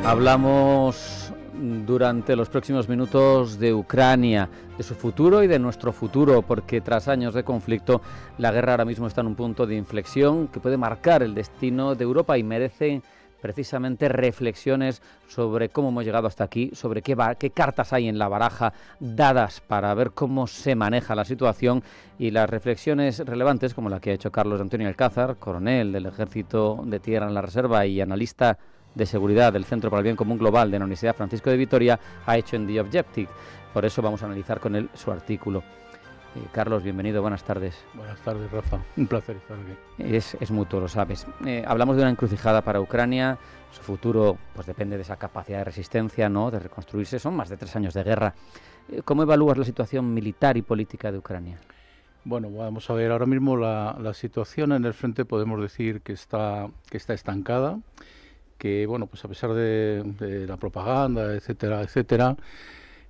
Hablamos durante los próximos minutos de Ucrania, de su futuro y de nuestro futuro, porque tras años de conflicto, la guerra ahora mismo está en un punto de inflexión que puede marcar el destino de Europa y merece precisamente reflexiones sobre cómo hemos llegado hasta aquí, sobre qué cartas hay en la baraja dadas para ver cómo se maneja la situación, y las reflexiones relevantes como la que ha hecho Carlos Antonio Alcázar, coronel del Ejército de Tierra en la Reserva y analista de seguridad del Centro para el Bien Común Global de la Universidad Francisco de Vitoria, ha hecho en The Objective. Por eso vamos a analizar con él su artículo. Carlos, bienvenido, buenas tardes. Buenas tardes, Rafa. Un placer estar aquí. Es mutuo, lo sabes. Hablamos de una encrucijada para Ucrania. Su futuro pues depende de esa capacidad de resistencia, ¿no?, de reconstruirse. Son más de 3 años de guerra. ¿Cómo evalúas la situación militar y política de Ucrania? Bueno, vamos a ver, ahora mismo la situación en el frente podemos decir que está estancada, que bueno, pues a pesar de la propaganda, etcétera,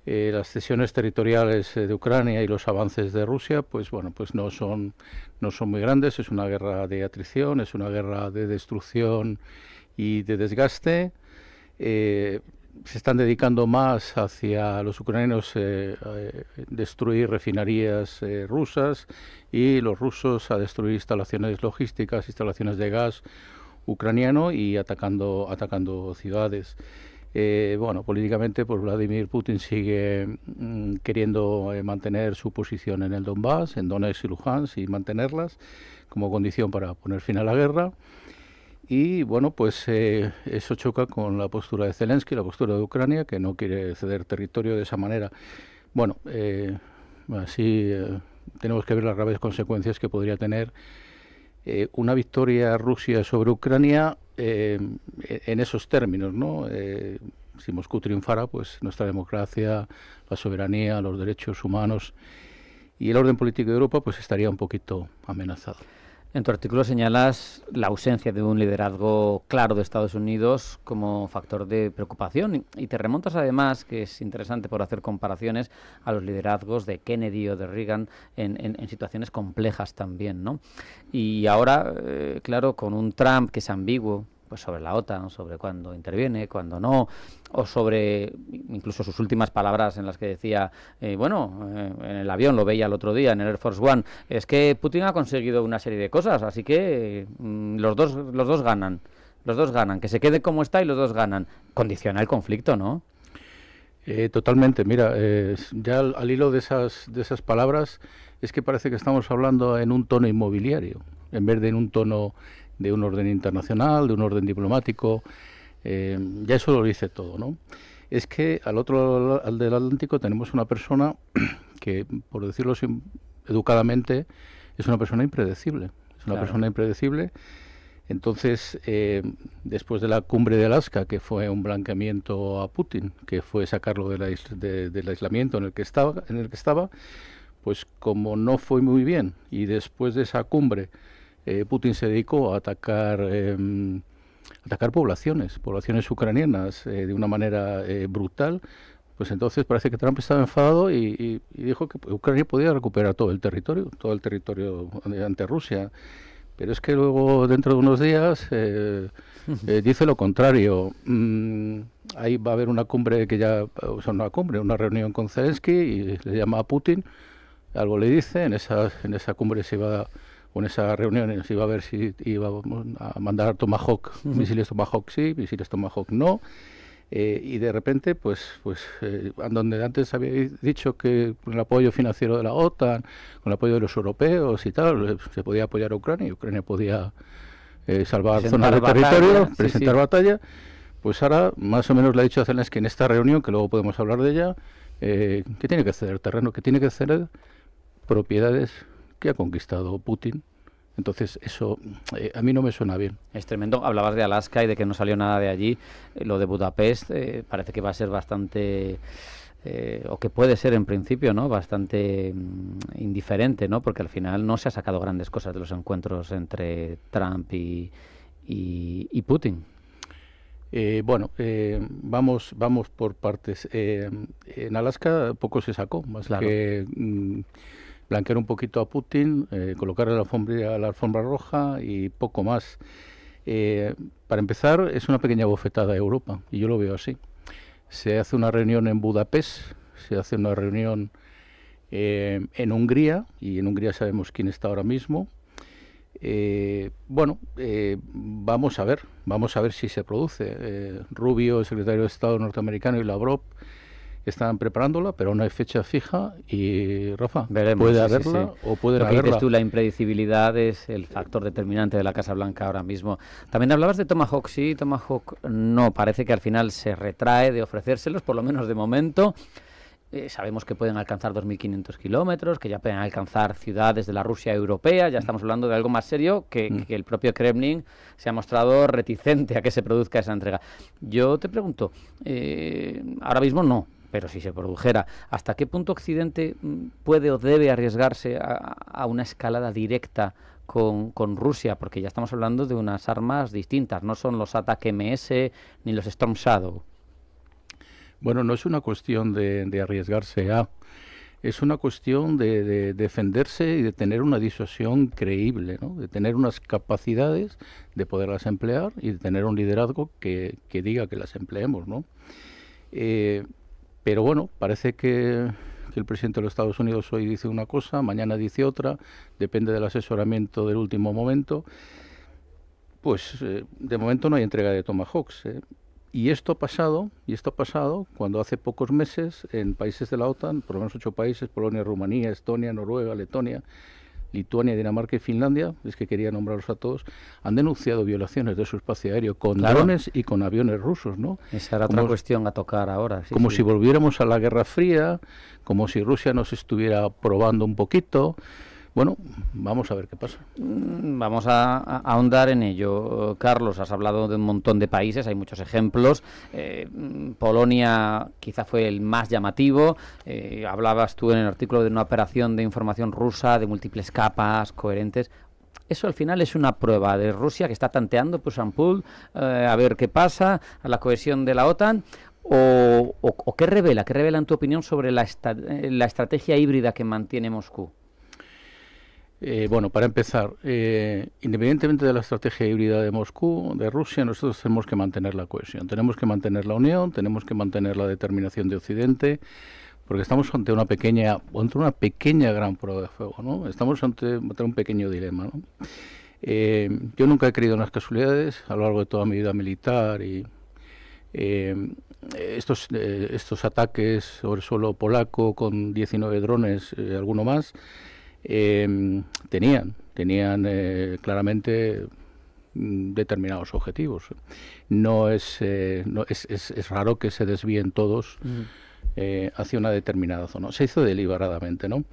las cesiones territoriales de Ucrania y los avances de Rusia, pues bueno, pues no son muy grandes. Es una guerra de atrición, es una guerra de destrucción y de desgaste. Se están dedicando más hacia los ucranianos a destruir refinerías rusas, y los rusos a destruir instalaciones logísticas, instalaciones de gas ucraniano, y atacando ciudades. Bueno, políticamente, pues Vladimir Putin sigue queriendo mantener su posición en el Donbass, en Donetsk y Luhansk, y mantenerlas como condición para poner fin a la guerra. Y bueno, pues eso choca con la postura de Zelensky, la postura de Ucrania, que no quiere ceder territorio de esa manera. Bueno, así tenemos que ver las graves consecuencias que podría tener una victoria Rusia sobre Ucrania en esos términos, ¿no? Si Moscú triunfara, pues nuestra democracia, la soberanía, los derechos humanos y el orden político de Europa pues estaría un poquito amenazado. En tu artículo señalas la ausencia de un liderazgo claro de Estados Unidos como factor de preocupación, y te remontas además, que es interesante por hacer comparaciones, a los liderazgos de Kennedy o de Reagan en situaciones complejas también, ¿no? Y ahora, claro, con un Trump que es ambiguo, pues sobre la OTAN, sobre cuándo interviene, cuándo no, o sobre incluso sus últimas palabras en las que decía, en el avión, lo veía el otro día, en el Air Force One, es que Putin ha conseguido una serie de cosas, así que los dos ganan, que se quede como está y los dos ganan. Condiciona el conflicto, ¿no? Totalmente, mira, ya al hilo de esas palabras, es que parece que estamos hablando en un tono inmobiliario, en vez de en un tono de un orden internacional, de un orden diplomático. Ya eso lo dice todo, ¿no? Es que al otro lado del Atlántico tenemos una persona que, por decirlo educadamente, es una persona impredecible. Es una persona impredecible. Entonces, después de la cumbre de Alaska, que fue un blanqueamiento a Putin, que fue sacarlo del aislamiento en el que estaba, pues como no fue muy bien, y después de esa cumbre Putin se dedicó a atacar poblaciones ucranianas de una manera brutal, pues entonces parece que Trump estaba enfadado y dijo que Ucrania podía recuperar todo el territorio ante Rusia. Pero es que luego, dentro de unos días, dice lo contrario. Ahí va a haber una cumbre una reunión con Zelensky, y le llama a Putin, algo le dice, en esa cumbre en esa reunión se iba a ver si iba a mandar Tomahawk, misiles Tomahawk sí, misiles Tomahawk no, y de repente, pues donde antes había dicho que con el apoyo financiero de la OTAN, con el apoyo de los europeos y tal, se podía apoyar a Ucrania, y Ucrania podía salvar zonas de territorio, presentar batalla, pues ahora más o menos le ha dicho a Zelensky en esta reunión, que luego podemos hablar de ella, que tiene que ceder terreno, que tiene que ceder propiedades que ha conquistado Putin. Entonces eso a mí no me suena bien. Es tremendo. Hablabas de Alaska y de que no salió nada de allí. Lo de Budapest parece que va a ser bastante, o que puede ser en principio, ¿no?, bastante indiferente, ¿no?, porque al final no se ha sacado grandes cosas de los encuentros entre Trump y Putin. Vamos por partes. En Alaska poco se sacó, más que blanquear un poquito a Putin, colocarle la alfombra roja y poco más. Para empezar, es una pequeña bofetada a Europa, y yo lo veo así. Se hace una reunión en Budapest, se hace una reunión en Hungría, y en Hungría sabemos quién está ahora mismo. Vamos a ver si se produce. Rubio, el secretario de Estado norteamericano, y Lavrov están preparándola, pero no hay fecha fija y, Rafa, veremos, puede haberla o puede no haberla. Lo que dices tú, la impredecibilidad es el factor determinante de la Casa Blanca ahora mismo. También hablabas de Tomahawk, sí, Tomahawk no, parece que al final se retrae de ofrecérselos, por lo menos de momento. Sabemos que pueden alcanzar 2.500 kilómetros, que ya pueden alcanzar ciudades de la Rusia europea, ya estamos hablando de algo más serio que el propio Kremlin se ha mostrado reticente a que se produzca esa entrega. Yo te pregunto, ahora mismo no, pero si se produjera, ¿hasta qué punto Occidente puede o debe arriesgarse a una escalada directa con Rusia? Porque ya estamos hablando de unas armas distintas, no son los ATAK-MS ni los Storm Shadow. Bueno, no es una cuestión de arriesgarse es una cuestión de defenderse y de tener una disuasión creíble, ¿no? De tener unas capacidades de poderlas emplear y de tener un liderazgo que diga que las empleemos, ¿no? Pero bueno, parece que el presidente de los Estados Unidos hoy dice una cosa, mañana dice otra, depende del asesoramiento del último momento. Pues de momento no hay entrega de Tomahawks, Y esto ha pasado cuando hace pocos meses en países de la OTAN, por lo menos 8 países, Polonia, Rumanía, Estonia, Noruega, Letonia, Lituania, Dinamarca y Finlandia, es que quería nombrarlos a todos, han denunciado violaciones de su espacio aéreo con drones y con aviones rusos, ¿no? Esa era otra cuestión a tocar ahora. Sí, como si volviéramos a la Guerra Fría, como si Rusia nos estuviera probando un poquito. Bueno, vamos a ver qué pasa. Vamos a ahondar en ello. Carlos, has hablado de un montón de países, hay muchos ejemplos. Polonia quizá fue el más llamativo. Hablabas tú en el artículo de una operación de información rusa de múltiples capas coherentes. Eso al final es una prueba de Rusia que está tanteando push and pull, a ver qué pasa, a la cohesión de la OTAN. ¿O qué revela en tu opinión sobre la estrategia híbrida que mantiene Moscú? Bueno, para empezar, independientemente de la estrategia híbrida de Moscú, de Rusia, nosotros tenemos que mantener la cohesión, tenemos que mantener la unión, tenemos que mantener la determinación de Occidente, porque estamos ante una pequeña gran prueba de fuego, ¿no? Estamos ante un pequeño dilema, ¿no? Yo nunca he creído en las casualidades a lo largo de toda mi vida militar y estos ataques sobre suelo polaco con 19 drones, alguno más, tenían claramente determinados objetivos. Es raro que se desvíen todos hacia una determinada zona. Se hizo deliberadamente, ¿no?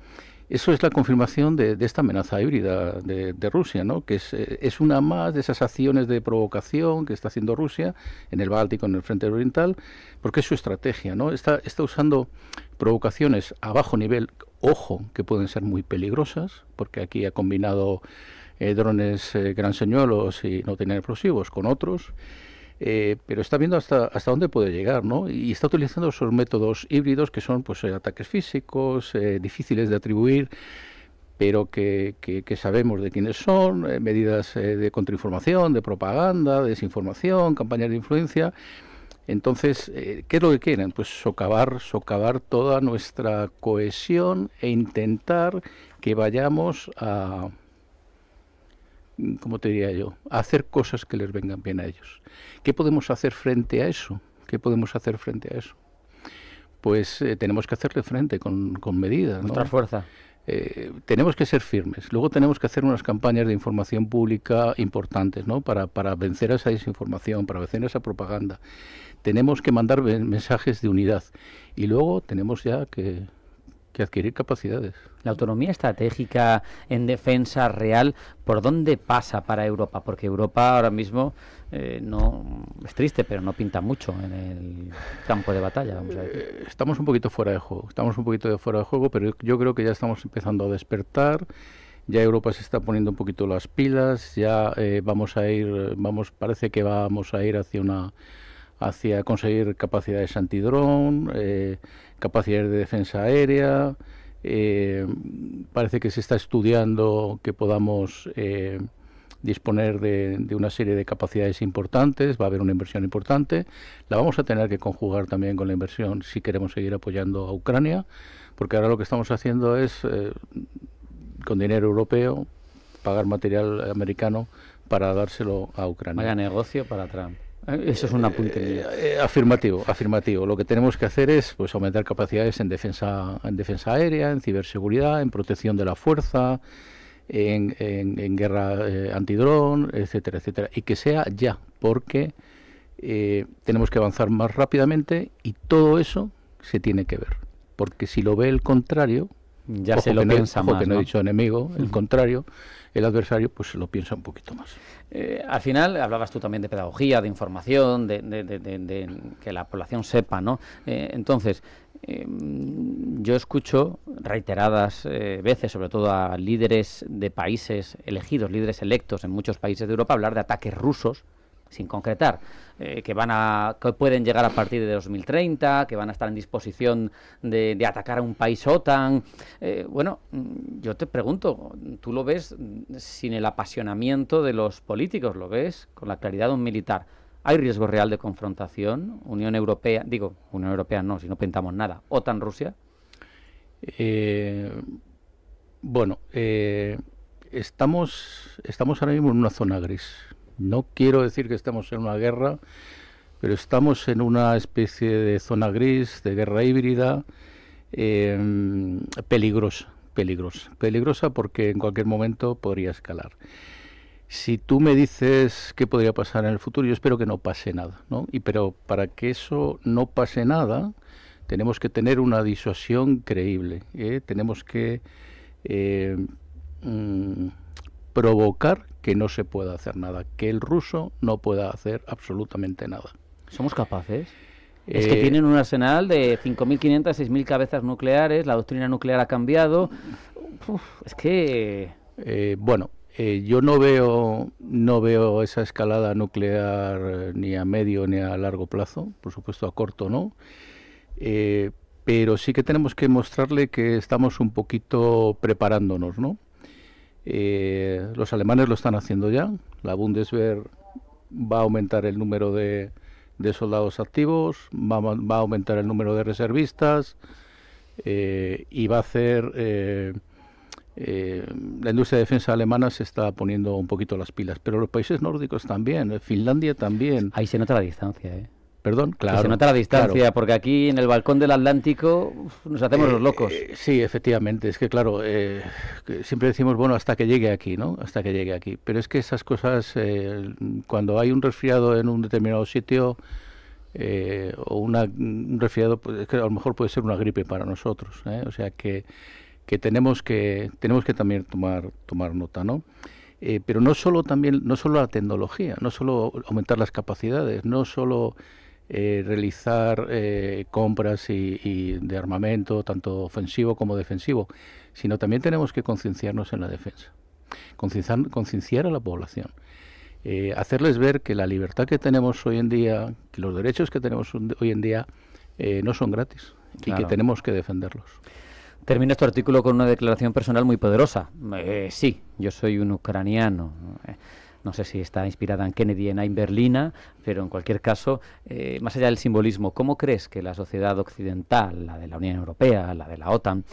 Eso es la confirmación de esta amenaza híbrida de Rusia, ¿no? Que es una más de esas acciones de provocación que está haciendo Rusia en el Báltico, en el frente oriental, porque es su estrategia, ¿no? Está usando provocaciones a bajo nivel, ojo, que pueden ser muy peligrosas, porque aquí ha combinado drones gran señuelos y no tienen explosivos con otros, pero está viendo hasta dónde puede llegar, ¿no? Y está utilizando esos métodos híbridos que son pues ataques físicos, difíciles de atribuir, pero que sabemos de quiénes son, medidas de contrainformación, de propaganda, de desinformación, campañas de influencia. Entonces, ¿qué es lo que quieren? Pues socavar toda nuestra cohesión e intentar que vayamos a, ¿cómo te diría yo?, a hacer cosas que les vengan bien a ellos. ¿Qué podemos hacer frente a eso? Pues tenemos que hacerle frente con medidas, ¿no? Mostrar fuerza. Tenemos que ser firmes. Luego tenemos que hacer unas campañas de información pública importantes, ¿no? Para vencer a esa desinformación, para vencer a esa propaganda. Tenemos que mandar mensajes de unidad. Y luego tenemos ya que adquirir capacidades. La autonomía estratégica en defensa real, ¿por dónde pasa para Europa? Porque Europa ahora mismo no es triste, pero no pinta mucho en el campo de batalla, vamos a decir. Estamos un poquito fuera de juego, pero yo creo que ya estamos empezando a despertar. Ya Europa se está poniendo un poquito las pilas, ya parece que vamos a ir hacia conseguir capacidades antidrón, capacidades de defensa aérea. Parece que se está estudiando que podamos disponer de una serie de capacidades importantes, va a haber una inversión importante, la vamos a tener que conjugar también con la inversión si queremos seguir apoyando a Ucrania, porque ahora lo que estamos haciendo es, con dinero europeo, pagar material americano para dárselo a Ucrania. Vaya negocio para Trump. Eso es un apunte mío. Afirmativo. Lo que tenemos que hacer es pues aumentar capacidades en defensa aérea, en ciberseguridad, en protección de la fuerza, en guerra antidrón, etcétera, etcétera. Y que sea ya, porque tenemos que avanzar más rápidamente y todo eso se tiene que ver. Porque si lo ve el contrario, ya se lo piensa más, que no he dicho enemigo, el contrario, el adversario, pues se lo piensa un poquito más. Al final, hablabas tú también de pedagogía, de información, de que la población sepa, ¿no? Entonces, yo escucho reiteradas veces, sobre todo a líderes de países elegidos, líderes electos en muchos países de Europa, hablar de ataques rusos, sin concretar, que pueden llegar a partir de 2030, que van a estar en disposición de atacar a un país OTAN. Bueno, yo te pregunto, ¿tú lo ves sin el apasionamiento de los políticos? ¿Lo ves con la claridad de un militar? ¿Hay riesgo real de confrontación? Unión Europea no, si no pintamos nada. ¿OTAN-Rusia? Estamos ahora mismo en una zona gris. No quiero decir que estemos en una guerra, pero estamos en una especie de zona gris, de guerra híbrida, peligrosa porque en cualquier momento podría escalar. Si tú me dices qué podría pasar en el futuro, yo espero que no pase nada, ¿no? Pero para que eso no pase nada, tenemos que tener una disuasión creíble, tenemos que provocar que no se pueda hacer nada, que el ruso no pueda hacer absolutamente nada. ¿Somos capaces? Es que tienen un arsenal de 5.500, 6.000 cabezas nucleares, la doctrina nuclear ha cambiado. Es que... yo no veo esa escalada nuclear ni a medio ni a largo plazo, por supuesto a corto no, pero sí que tenemos que mostrarle que estamos un poquito preparándonos, ¿no? Los alemanes lo están haciendo ya. La Bundeswehr va a aumentar el número de soldados activos, va a aumentar el número de reservistas y va a hacer... la industria de defensa alemana se está poniendo un poquito las pilas, pero los países nórdicos también, Finlandia también. Ahí se nota la distancia, ¿eh? Perdón, claro. Que se nota la distancia, claro. Porque aquí en el balcón del Atlántico nos hacemos los locos. Sí, efectivamente, es que claro, siempre decimos, bueno, hasta que llegue aquí, ¿no? Hasta que llegue aquí. Pero es que esas cosas, cuando hay un resfriado en un determinado sitio, o un resfriado, pues, es que a lo mejor puede ser una gripe para nosotros, o sea que tenemos que también tomar nota, ¿no? Pero no solo la tecnología, no solo aumentar las capacidades, no solo realizar compras y de armamento, tanto ofensivo como defensivo, sino también tenemos que concienciarnos en la defensa, concienciar a la población, hacerles ver que la libertad que tenemos hoy en día, que los derechos que tenemos hoy en día no son gratis, claro, y que tenemos que defenderlos. Termina tu artículo con una declaración personal muy poderosa. Sí, yo soy un ucraniano. No sé si está inspirada en Kennedy, en Ain Berlina, pero en cualquier caso, más allá del simbolismo, ¿cómo crees que la sociedad occidental, la de la Unión Europea, la de la OTAN,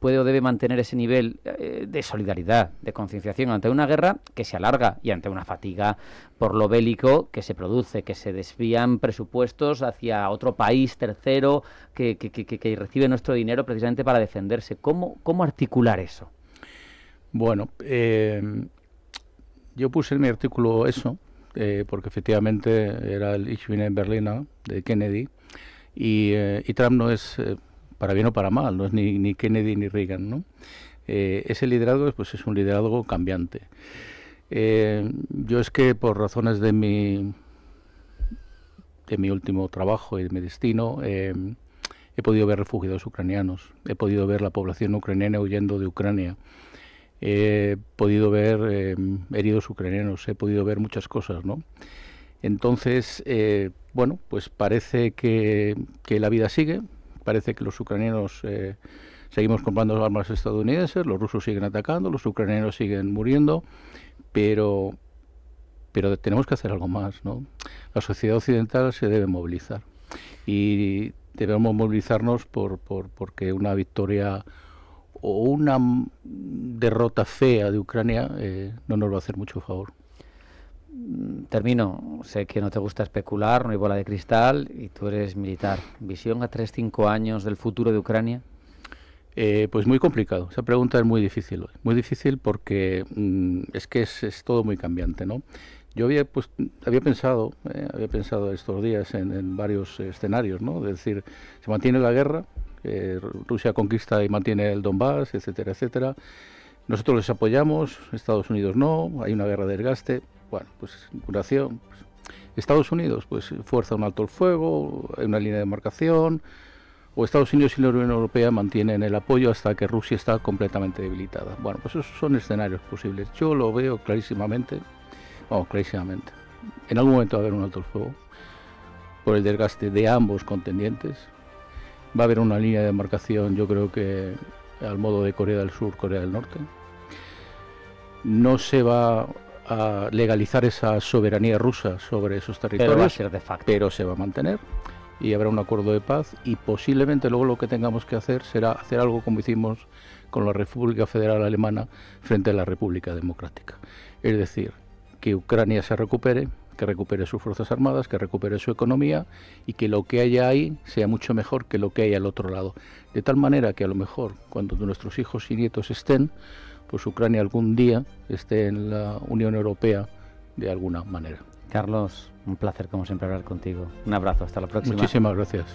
puede o debe mantener ese nivel de solidaridad, de concienciación ante una guerra que se alarga y ante una fatiga por lo bélico que se produce, que se desvían presupuestos hacia otro país tercero que recibe nuestro dinero precisamente para defenderse? ¿Cómo articular eso? Bueno, yo puse en mi artículo eso, porque efectivamente era el Ich bin in Berlin de Kennedy, y Trump no es, para bien o para mal, no es ni Kennedy ni Reagan, ¿no? Ese liderazgo pues es un liderazgo cambiante. Yo es que por razones de mi último trabajo y de mi destino, he podido ver refugiados ucranianos, he podido ver la población ucraniana huyendo de Ucrania, he podido ver heridos ucranianos, he podido ver muchas cosas, ¿no? Entonces, bueno, pues parece que la vida sigue, parece que los ucranianos seguimos comprando armas estadounidenses, los rusos siguen atacando, los ucranianos siguen muriendo, pero tenemos que hacer algo más, ¿no? La sociedad occidental se debe movilizar y debemos movilizarnos porque una victoria o una derrota fea de Ucrania no nos va a hacer mucho favor. Termino. Sé que no te gusta especular, no hay bola de cristal y tú eres militar. ¿Visión a 3-5 años del futuro de Ucrania? Pues muy complicado. Esa pregunta es muy difícil hoy. Muy difícil porque es todo muy cambiante, ¿no? Yo había pensado estos días en varios escenarios, ¿no? Es decir, se mantiene la guerra, Rusia conquista y mantiene el Donbass, etcétera, etcétera. Nosotros les apoyamos, Estados Unidos no, hay una guerra de desgaste. Bueno, pues duración. Pues, Estados Unidos, pues fuerza un alto el fuego, hay una línea de demarcación, o Estados Unidos y la Unión Europea mantienen el apoyo hasta que Rusia está completamente debilitada. Bueno, pues esos son escenarios posibles. Yo lo veo clarísimamente. En algún momento va a haber un alto el fuego por el desgaste de ambos contendientes. Va a haber una línea de demarcación, yo creo que al modo de Corea del Sur, Corea del Norte. No se va a legalizar esa soberanía rusa sobre esos territorios, pero va a ser de facto. Pero se va a mantener y habrá un acuerdo de paz y posiblemente luego lo que tengamos que hacer será hacer algo como hicimos con la República Federal Alemana frente a la República Democrática. Es decir, que Ucrania se recupere, que recupere sus fuerzas armadas, que recupere su economía y que lo que haya ahí sea mucho mejor que lo que hay al otro lado. De tal manera que a lo mejor cuando nuestros hijos y nietos estén, pues Ucrania algún día esté en la Unión Europea de alguna manera. Carlos, un placer como siempre hablar contigo. Un abrazo, hasta la próxima. Muchísimas gracias.